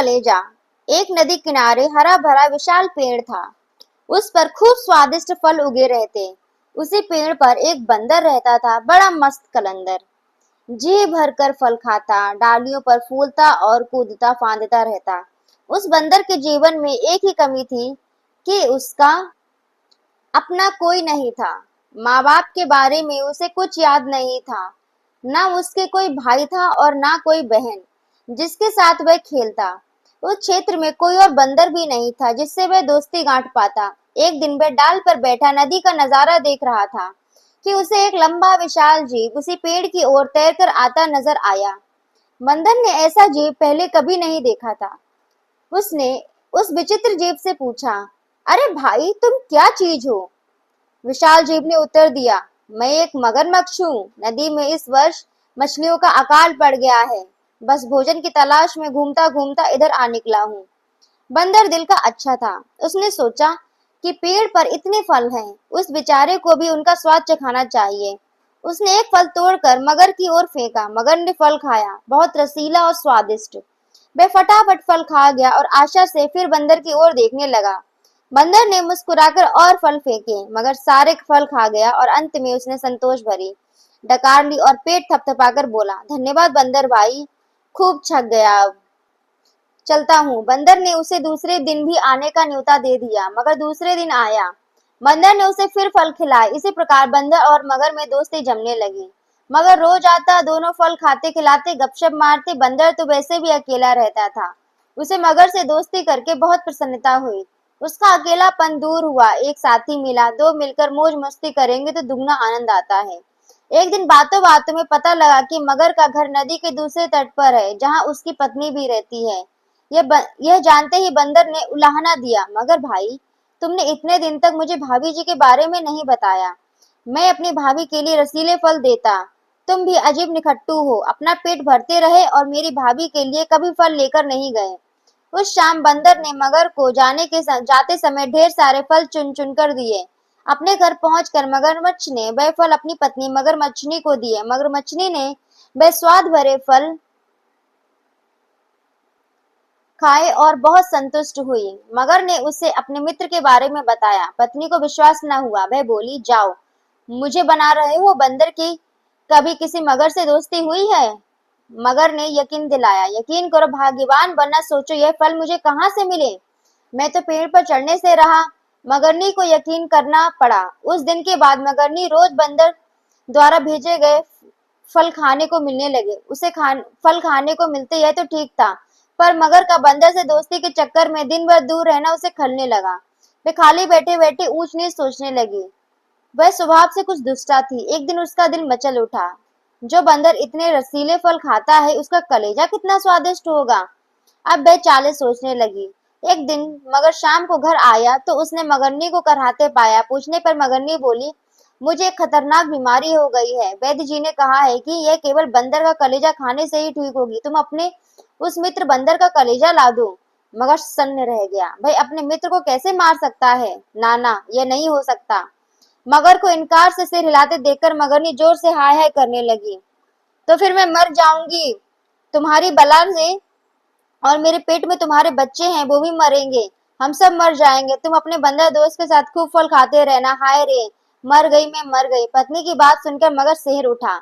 कलेजा। एक नदी किनारे हरा भरा विशाल पेड़ था। उस पर खूब स्वादिष्ट फल उगे रहते। उसी पेड़ पर एक बंदर रहता था, बड़ा मस्त कलंदर। जी भरकर फल खाता, डालियों पर फूलता और कूदता फांदता रहता। उस बंदर के जीवन में एक ही कमी थी कि उसका अपना कोई नहीं था। माँ बाप के बारे में उसे कुछ याद नहीं था। ना उसके कोई भाई था और ना कोई बहन जिसके साथ वह खेलता। उस क्षेत्र में कोई और बंदर भी नहीं था जिससे वह दोस्ती गांठ पाता। एक दिन वह डाल पर बैठा नदी का नजारा देख रहा था कि उसे एक लंबा विशाल जीव उसी पेड़ की ओर तैरकर आता नजर आया। बंदर ने ऐसा जीव पहले कभी नहीं देखा था। उसने उस विचित्र जीव से पूछा, अरे भाई, तुम क्या चीज हो? विशाल जीव ने उत्तर दिया, मैं एक मगरमच्छ हूँ। नदी में इस वर्ष मछलियों का अकाल पड़ गया है। बस भोजन की तलाश में घूमता घूमता इधर आ निकला हूँ। बंदर दिल का अच्छा था। उसने सोचा कि पेड़ पर इतने फल हैं, उस बेचारे को भी उनका स्वाद चखाना चाहिए। उसने एक फल तोड़कर मगर की ओर फेंका। मगर ने फल खाया, बहुत रसीला और स्वादिष्ट। वह फटाफट फल खा गया और आशा से फिर बंदर की ओर देखने लगा। बंदर ने मुस्कुराकर और फल फेंके, मगर सारे फल खा गया और अंत में उसने संतोष भरी डकार ली और पेट थपथपाकर बोला, धन्यवाद बंदर भाई, खूब छक गया, अब चलता हूँ। बंदर ने उसे दूसरे दिन भी आने का न्योता दे दिया, मगर दूसरे दिन आया। बंदर ने उसे फिर फल खिलाए। इसी प्रकार बंदर और मगर में दोस्ती जमने लगी। मगर रोज आता, दोनों फल खाते खिलाते गपशप मारते। बंदर तो वैसे भी अकेला रहता था। उसे मगर से दोस्ती करके बहुत प्रसन्नता हुई। उसका अकेलापन दूर हुआ, एक साथी मिला। दो मिलकर मौज मस्ती करेंगे तो दुगना आनंद आता है। एक दिन बातों बातों में पता लगा कि मगर का घर नदी के दूसरे तट पर है, जहाँ उसकी पत्नी भी रहती है। यह जानते ही बंदर ने उलाहना दिया, मगर भाई, तुमने इतने दिन तक मुझे भाभी जी के बारे में नहीं बताया। मैं अपनी भाभी के लिए रसीले फल देता, तुम भी अजीब निखट्टू हो। अपना पेट भरते रहे और मेरी भाभी के लिए कभी फल लेकर नहीं गए। उस शाम बंदर ने मगर को जाते समय ढेर सारे फल चुन चुन कर दिए। अपने घर पहुंचकर मगरमच्छ ने वह फल अपनी पत्नी मगरमच्छनी को दिए। मगरमच्छनी ने वह स्वाद भरे फल खाए और बहुत संतुष्ट हुई। मगर ने उसे अपने मित्र के बारे में बताया। पत्नी को विश्वास न हुआ। वह बोली, जाओ, मुझे बना रहे हो बंदर की कभी किसी मगर से दोस्ती हुई है? मगर ने यकीन दिलाया, यकीन करो, भाग्यवान बनना सोचो, यह फल मुझे कहाँ से मिले? मैं तो पेड़ पर चढ़ने से रहा। मगरनी को यकीन करना पड़ा। उस दिन के बाद मगरनी रोज बंदर द्वारा भेजे गए फल खाने को मिलने लगे। फल खाने को मिलते यह तो ठीक था, पर मगर का बंदर से दोस्ती के चक्कर में दिन भर दूर रहना उसे खलने लगा। वे खाली बैठे बैठे ऊंच नीच सोचने लगी। वह स्वभाव से कुछ दुष्टा थी। एक दिन उसका दिल मचल उठा, जो बंदर इतने रसीले फल खाता है, उसका कलेजा कितना स्वादिष्ट होगा। अब वह चालें सोचने लगी। एक दिन मगर शाम को घर आया तो उसने मगरनी को कराहते पाया। पूछने पर मगरनी बोली, मुझे एक खतरनाक बीमारी हो गई है। वैद्य जी ने कहा है कि यह केवल बंदर का कलेजा खाने से ही ठीक होगी। तुम अपने उस मित्र बंदर का कलेजा ला दो। मगर सन्न रह गया। भाई, अपने मित्र को कैसे मार सकता है? ना, यह नहीं हो सकता। मगर को इनकार से सिर हिलाते देखकर मगरनी जोर से हाय हाय करने लगी। तो फिर मैं मर जाऊंगी तुम्हारी बला से, और मेरे पेट में तुम्हारे बच्चे हैं, वो भी मरेंगे। हम सब मर जाएंगे। तुम अपने बंदर दोस्त के साथ खूब फल खाते रहना। हाय रे, मर गई, मैं मर गई। पत्नी की बात सुनकर मगर शहर उठा।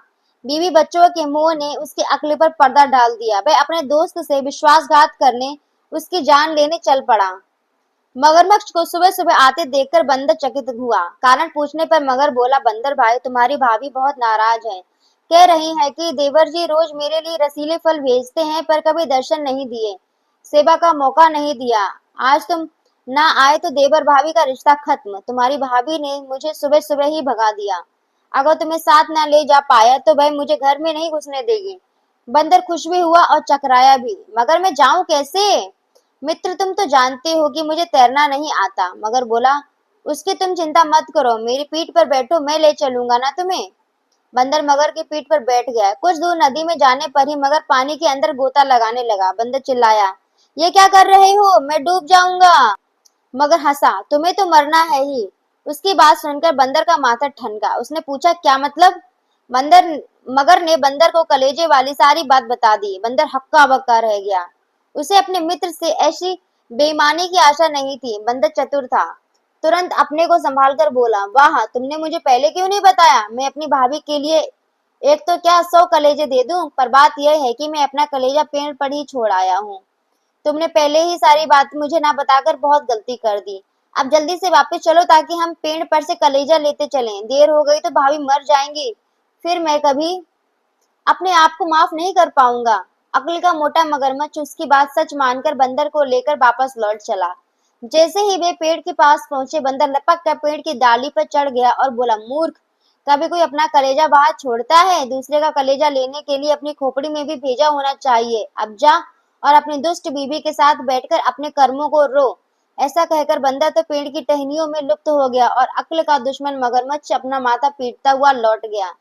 बीवी बच्चों के मोह ने उसकी अक्ल पर पर्दा डाल दिया। वह अपने दोस्त से विश्वासघात करने, उसकी जान लेने चल पड़ा। मगरमच्छ को सुबह सुबह आते देखकर बंदर चकित हुआ। कारण पूछने पर मगर बोला, बंदर भाई, तुम्हारी भाभी बहुत नाराज है। कह रही है कि देवर जी रोज मेरे लिए रसीले फल भेजते हैं, पर कभी दर्शन नहीं दिए, सेवा का मौका नहीं दिया। आज तुम ना आए तो देवर भाभी का रिश्ता खत्म। तुम्हारी भाभी ने मुझे सुबह सुबह ही भगा दिया। अगर तुम्हें साथ ना ले जा पाया तो वह मुझे घर में नहीं घुसने देगी। बंदर खुश भी हुआ और चकराया भी। मगर मैं जाऊं कैसे? मित्र, तुम तो जानते हो कि मुझे तैरना नहीं आता। मगर बोला, उसकी तुम चिंता मत करो, मेरी पीठ पर बैठो, मैं ले चलूंगा ना तुम्हें। बंदर मगर की पीठ पर बैठ गया। कुछ दूर नदी में जाने पर ही मगर पानी के अंदर गोता लगाने लगा। बंदर चिल्लाया, ये क्या कर रहे हो? मैं डूब जाऊंगा। मगर हंसा, तुम्हें तो मरना है ही। उसकी बात सुनकर बंदर का माथा ठनका। उसने पूछा, क्या मतलब? बंदर मगर ने बंदर को कलेजे वाली सारी बात बता दी। बंदर हक्का बक्का रह गया। उसे अपने मित्र से ऐसी बेईमानी की आशा नहीं थी। बंदर चतुर था, तुरंत अपने को संभाल कर बोला, वाह, तुमने मुझे पहले क्यों नहीं बताया? मैं अपनी भाभी के लिए एक तो क्या 100 कलेजे दे दूं, पर बात यह है कि मैं अपना कलेजा पेड़ पर ही छोड़ आया हूँ। तुमने पहले ही सारी बात मुझे ना बताकर बहुत गलती कर दी। अब जल्दी से वापस चलो ताकि हम पेड़ पर से कलेजा लेते चलें। देर हो गई तो भाभी मर जाएंगी, फिर मैं कभी अपने आप को माफ नहीं कर पाऊंगा। अक्ल का मोटा मगरमच्छ उसकी बात सच मानकर बंदर को लेकर वापस लौट चला। जैसे ही वे पेड़ के पास पहुंचे, बंदर लपक कर पेड़ की डाली पर चढ़ गया और बोला, मूर्ख, कभी कोई अपना कलेजा बाहर छोड़ता है? दूसरे का कलेजा लेने के लिए अपनी खोपड़ी में भी भेजा होना चाहिए। अब जा और अपनी दुष्ट बीवी के साथ बैठकर अपने कर्मों को रो। ऐसा कहकर बंदर तो पेड़ की टहनियों में लुप्त हो गया और अक्ल का दुश्मन मगरमच्छ अपना माथा पीटता हुआ लौट गया।